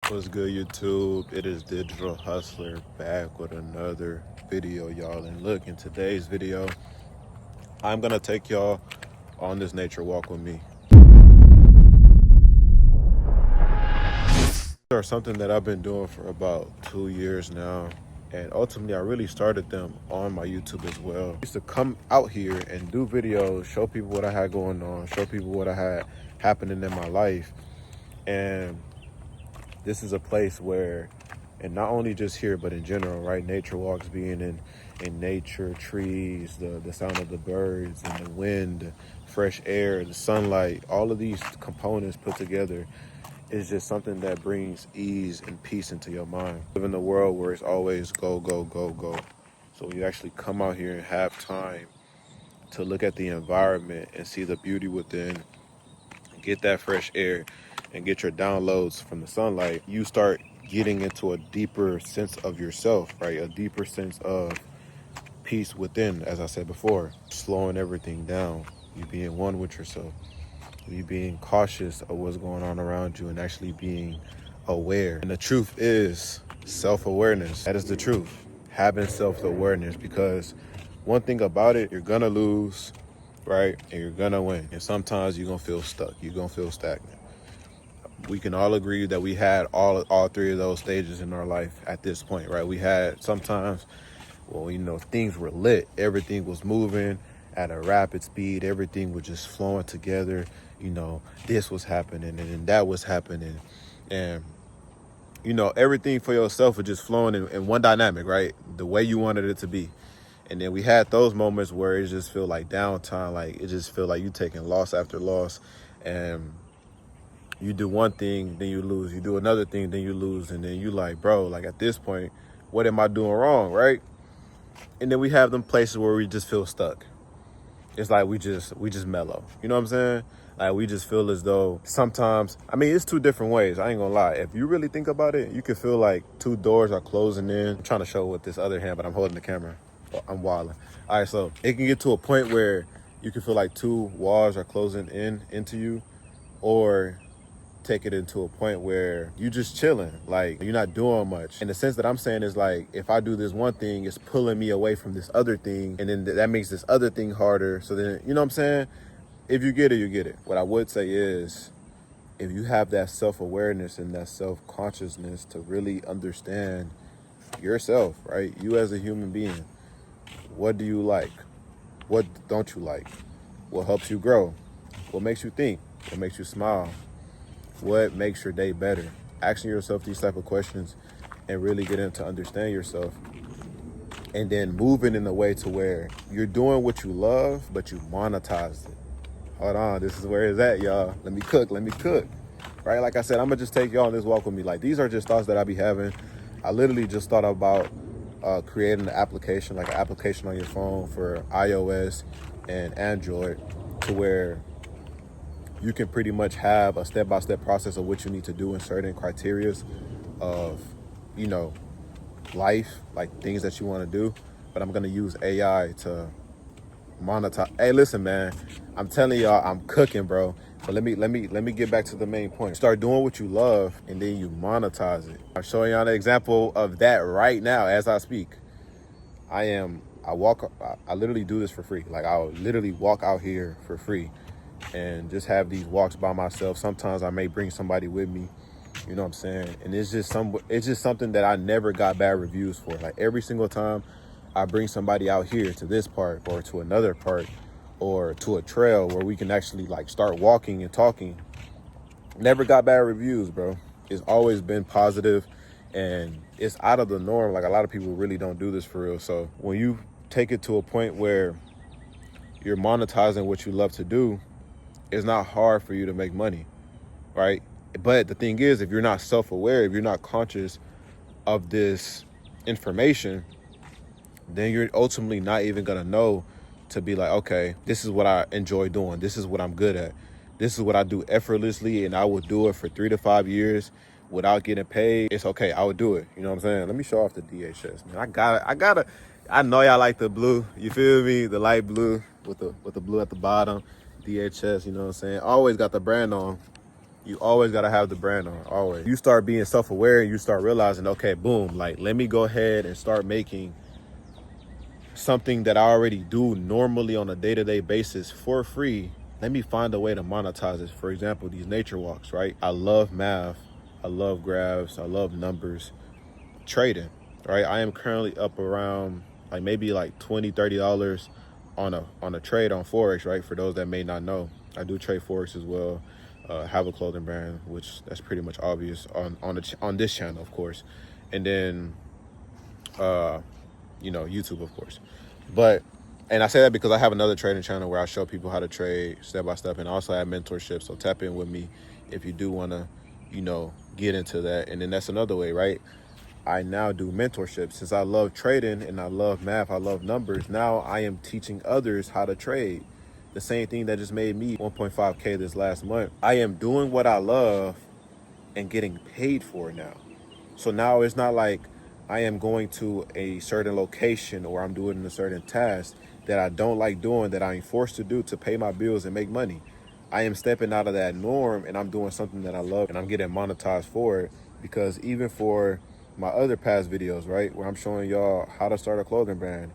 What's good, YouTube? It is Digital Hustler back with another video, y'all. And look, in today's video, I'm gonna take y'all on this nature walk with me. Are something that I've been doing for about 2 years now, and ultimately I really started them on my YouTube as well. I used to come out here and do videos, show people what I had going on, show people what I had happening in my life. And this is a place where, and not only just here, but in general, right? Nature walks, being in nature, trees, the sound of the birds and the wind, fresh air, the sunlight, all of these components put together is just something that brings ease and peace into your mind. Live in a world where it's always go, go, go, go. So when you actually come out here and have time to look at the environment and see the beauty within, get that fresh air and get your downloads from the sunlight, you start getting into a deeper sense of yourself, right? A deeper sense of peace within, as I said before, slowing everything down, you being one with yourself, you being cautious of what's going on around you and actually being aware. And the truth is self-awareness. That is the truth. Having self-awareness, because one thing about it, you're gonna lose, right? And you're gonna win. And sometimes you're gonna feel stuck. You're gonna feel stagnant. We can all agree that we had all three of those stages in our life at this point, right? We had sometimes, things were lit. Everything was moving at a rapid speed. Everything was just flowing together. This was happening and then that was happening. And, everything for yourself was just flowing in one dynamic, right? The way you wanted it to be. And then we had those moments where it just feel like downtime, like it just feel like you taking loss after loss, and you do one thing, then you lose. You do another thing, then you lose, and then you like, bro, like at this point, what am I doing wrong, right? And then we have them places where we just feel stuck. It's like we just mellow. You know what I'm saying? Like we just feel as though sometimes, it's two different ways. I ain't gonna lie. If you really think about it, you can feel like two doors are closing in. I'm trying to show with this other hand, but I'm holding the camera. I'm wilding. All right, so it can get to a point where you can feel like two walls are closing into you, or take it into a point where you just chilling, like you're not doing much. And the sense that I'm saying is like, if I do this one thing, it's pulling me away from this other thing, and then that makes this other thing harder. So then, you know what I'm saying? If you get it, you get it. What I would say is, if you have that self-awareness and that self-consciousness to really understand yourself, right? You as a human being, what do you like? What don't you like? What helps you grow? What makes you think? What makes you smile? What makes your day better? Asking yourself these type of questions and really getting to understand yourself, and then moving in a way to where you're doing what you love, but you monetize it. Hold on, this is where it's at, y'all. Let me cook. Right? Like I said, I'm gonna just take y'all on this walk with me. Like, these are just thoughts that I be having. I literally just thought about creating an application, like an application on your phone for iOS and Android, to where you can pretty much have a step-by-step process of what you need to do in certain criterias of, life, like things that you want to do. But I'm going to use AI to monetize. Hey, listen, man, I'm telling y'all, I'm cooking, bro. But let me get back to the main point. Start doing what you love, and then you monetize it. I'm showing y'all an example of that right now as I speak. I literally do this for free. Like, I'll literally walk out here for free and just have these walks by myself. Sometimes I may bring somebody with me, you know what I'm saying? And it's just something that I never got bad reviews for. Like, every single time I bring somebody out here to this part or to another part or to a trail where we can actually like start walking and talking, never got bad reviews, bro. It's always been positive, and it's out of the norm. Like, a lot of people really don't do this for real. So when you take it to a point where you're monetizing what you love to do, it's not hard for you to make money, right? But the thing is, if you're not self-aware, if you're not conscious of this information, then you're ultimately not even gonna know to be like, okay, this is what I enjoy doing. This is what I'm good at. This is what I do effortlessly, and I will do it for 3 to 5 years without getting paid. It's okay, I would do it. You know what I'm saying? Let me show off the DHS, man. I know y'all like the blue. You feel me? The light blue with the blue at the bottom. DHS, you know what I'm saying? Always got the brand on. You always got to have the brand on, always. You start being self-aware and you start realizing, okay, boom, like let me go ahead and start making something that I already do normally on a day-to-day basis for free. Let me find a way to monetize it. For example, these nature walks, right? I love math. I love graphs. I love numbers. Trading, right? I am currently up around like maybe like $20-$30 on a trade on Forex, right? For those that may not know, I do trade Forex as well. Have a clothing brand, which that's pretty much obvious on this channel, of course, and then YouTube, of course. But and I say that because I have another trading channel where I show people how to trade step by step, and also have mentorship. So tap in with me if you do want to, get into that. And then that's another way, right? I now do mentorship. Since I love trading and I love math, I love numbers. Now I am teaching others how to trade. The same thing that just made me 1.5K this last month. I am doing what I love and getting paid for it now. So now it's not like I am going to a certain location or I'm doing a certain task that I don't like doing, that I'm forced to do to pay my bills and make money. I am stepping out of that norm and I'm doing something that I love and I'm getting monetized for it. Because even for my other past videos, right, where I'm showing y'all how to start a clothing brand,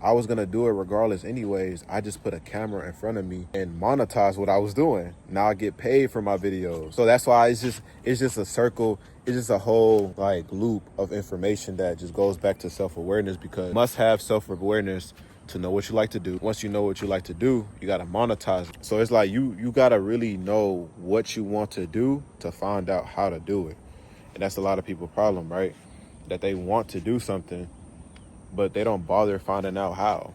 I was gonna do it regardless anyways. I just put a camera in front of me and monetize what I was doing. Now I get paid for my videos. So that's why it's just a circle. It's just a whole like loop of information that just goes back to self-awareness, because you must have self-awareness to know what you like to do. Once you know what you like to do, you gotta monetize it. So it's like you gotta really know what you want to do to find out how to do it. And that's a lot of people's problem, right? That they want to do something, but they don't bother finding out how,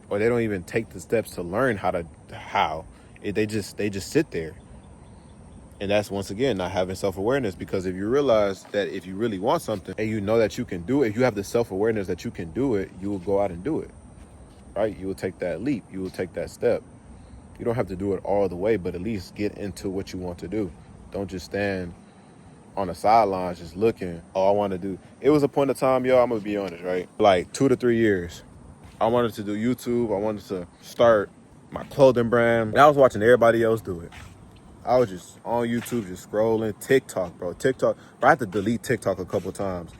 or they don't even take the steps to learn how. They just sit there. And that's, once again, not having self-awareness. Because if you realize that if you really want something and you know that you can do it, if you have the self-awareness that you can do it, you will go out and do it, right? You will take that leap. You will take that step. You don't have to do it all the way, but at least get into what you want to do. Don't just stand on the sidelines just looking. Oh, I want to do. It was a point of time, y'all, I'm gonna be honest, right? Like 2 to 3 years, I wanted to do YouTube. I wanted to start my clothing brand. And I was watching everybody else do it. I was just on YouTube, just scrolling. TikTok, bro. I had to delete TikTok a couple times.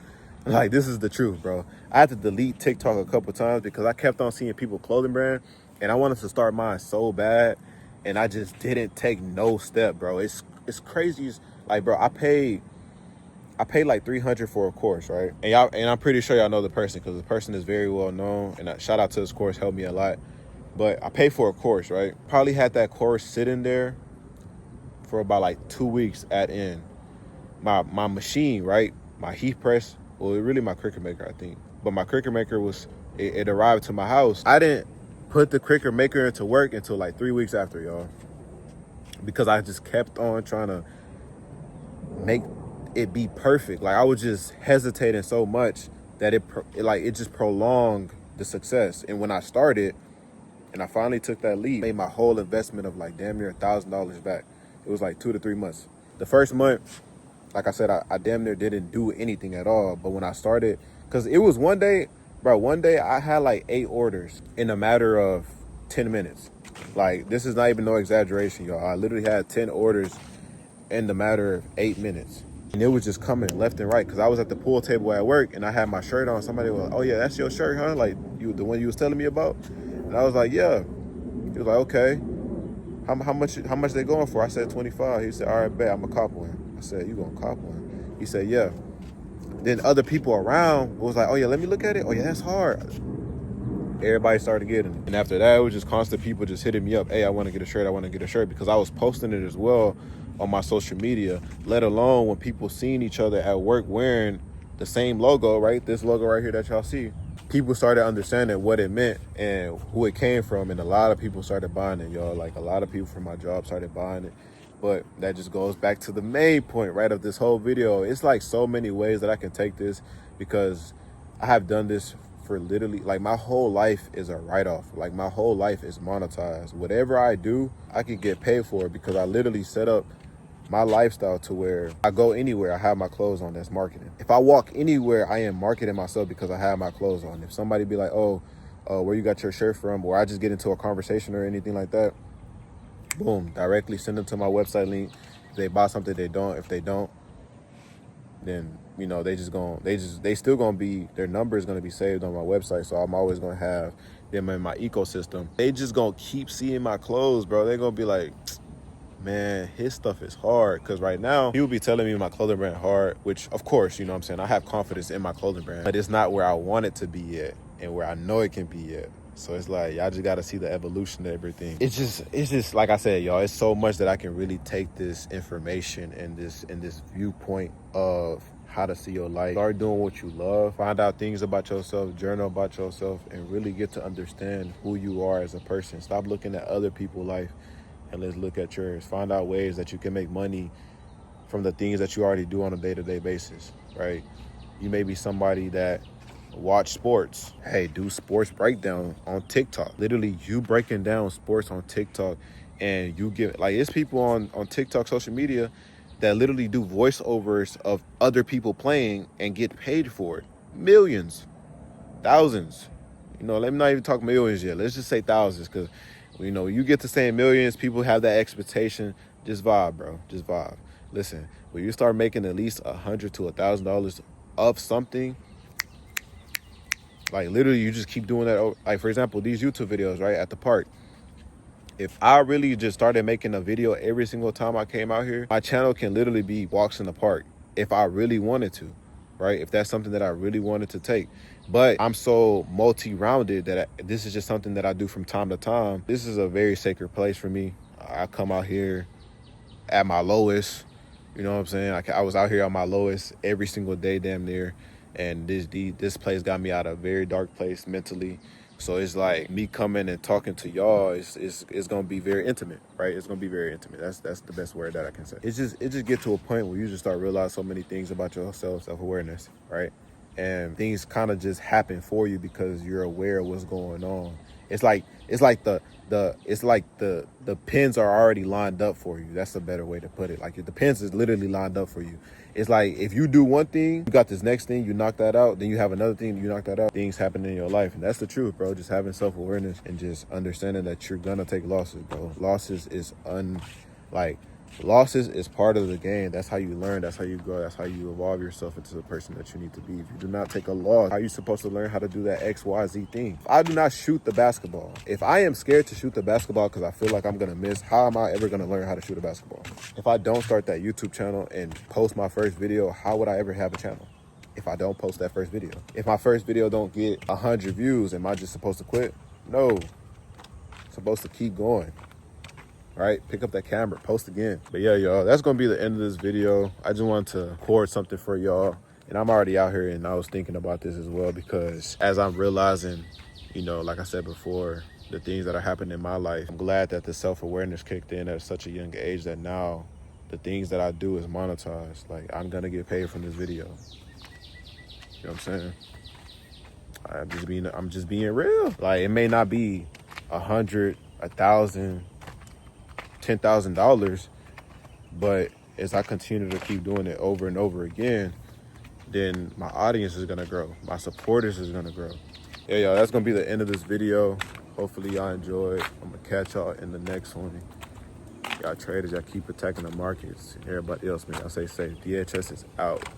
Like, this is the truth, bro. I had to delete TikTok a couple times because I kept on seeing people clothing brand, and I wanted to start mine so bad, and I just didn't take no step, bro. It's crazy. Like, bro, I paid like $300 for a course, right? And I'm pretty sure y'all know the person, because the person is very well known. And shout out to this course, helped me a lot. But I paid for a course, right? Probably had that course sitting there for about like 2 weeks at end. My machine, right? My heat press, well, really my Cricut maker, I think. But my Cricut maker it arrived to my house. I didn't put the Cricut maker into work until like 3 weeks after, y'all. Because I just kept on trying to make it be perfect. Like, I was just hesitating so much that it just prolonged the success. And when I started and I finally took that leap, made my whole investment of like damn near $1,000 back. It was like 2 to 3 months. The first month, like I said, I damn near didn't do anything at all. But when I started, because it was one day I had like 8 orders in a matter of 10 minutes. Like, this is not even no exaggeration, y'all. I literally had 10 orders in the matter of 8 minutes. And it was just coming left and right, because I was at the pool table at work and I had my shirt on. Somebody was like, oh yeah, that's your shirt, huh? Like, the one you was telling me about? And I was like, yeah. He was like, okay. How much they going for? I said 25. He said, all right, bet, I'm gonna cop one. I said, you gonna cop one? He said, yeah. Then other people around was like, oh yeah, let me look at it. Oh yeah, that's hard. Everybody started getting it. And after that, it was just constant people just hitting me up. Hey, I want to get a shirt. I want to get a shirt. Because I was posting it as well on my social media, let alone when people seen each other at work wearing the same logo, right? This logo right here that y'all see. People started understanding what it meant and who it came from. And a lot of people started buying it, y'all. Like, a lot of people from my job started buying it. But that just goes back to the main point, right, of this whole video. It's like so many ways that I can take this, because I have done this for literally, like, my whole life is a write-off. Like, my whole life is monetized. Whatever I do, I can get paid for it, because I literally set up my lifestyle to where I go anywhere, I have my clothes on. That's marketing. If I walk anywhere, I am marketing myself because I have my clothes on. If somebody be like, oh, where you got your shirt from, or I just get into a conversation or anything like that, boom, directly send them to my website link, If they buy something, they don't. If they don't, then you know they still gonna be, their number is gonna be saved on my website. So I'm always gonna have them in my ecosystem. They just gonna keep seeing my clothes, bro. They're gonna be like, man, his stuff is hard. Because right now, he will be telling me my clothing brand hard, which of course, you know what I'm saying, I have confidence in my clothing brand, but it's not where I want it to be yet and where I know it can be yet. So it's like, y'all just got to see the evolution of everything. It's just like I said, y'all, it's so much that I can really take this information and this viewpoint of how to see your life. Start doing what you love, find out things about yourself, journal about yourself, and really get to understand who you are as a person. Stop looking at other people's life and let's look at yours. Find out ways that you can make money from the things that you already do on a day-to-day basis, right? You may be somebody that watch sports. Hey, do sports breakdown on TikTok. Literally, you breaking down sports on TikTok, and you get, like, it's people on TikTok, social media, that literally do voiceovers of other people playing and get paid for it. Millions, thousands. You know, let me not even talk millions yet. Let's just say thousands, because, you know, you get to saying millions, people have that expectation. Just vibe, bro. Just vibe. Listen, when you start making at least $100 to $1,000 of something, like literally you just keep doing that. Like, for example, these YouTube videos, right, at the park. If I really just started making a video every single time I came out here, my channel can literally be walks in the park if I really wanted to, right? If that's something that I really wanted to take. But I'm so multi-rounded that this is just something that I do from time to time. This is a very sacred place for me. I come out here at my lowest, you know what I'm saying? I was out here at my lowest every single day, damn near. And this place got me out of a very dark place mentally. So it's like me coming and talking to y'all is gonna be very intimate, right? It's gonna be very intimate. That's the best word that I can say. It just get to a point where you just start realizing so many things about yourself, self-awareness, right? And things kind of just happen for you because you're aware of what's going on. It's like the pins are already lined up for you. That's a better way to put it. Like, the pins is literally lined up for you. It's like, if you do one thing, you got this next thing, you knock that out, then you have another thing, you knock that out. Things happen in your life. And that's the truth, bro. Just having self-awareness and just understanding that you're gonna take losses, bro. Losses is part of the game. That's how you learn. That's how you grow. That's how you evolve yourself into the person that you need to be. If you do not take a loss, how are you supposed to learn how to do that XYZ thing? If I do not shoot the basketball, if I am scared to shoot the basketball because I feel like I'm going to miss, how am I ever going to learn how to shoot a basketball? If I don't start that YouTube channel and post my first video, how would I ever have a channel? If I don't post that first video, if my first video don't get 100 views, am I just supposed to quit? No, I'm supposed to keep going. Right, pick up that camera, post again. But yeah, y'all, that's gonna be the end of this video. I just wanted to record something for y'all, and I'm already out here, and I was thinking about this as well, because as I'm realizing, you know, like I said before, the things that are happening in my life, I'm glad that the self-awareness kicked in at such a young age that now the things that I do is monetized. Like, I'm gonna get paid from this video. You know what I'm saying? I'm just being real. Like, it may not be 100, 1,000, $10,000, but as I continue to keep doing it over and over again, then my audience is gonna grow, my supporters is gonna grow. Yeah, y'all, that's gonna be the end of this video. Hopefully y'all enjoyed. I'm gonna catch y'all in the next one. Y'all traders, y'all keep protecting the markets. Everybody else, man, y'all stay safe. DHS is out.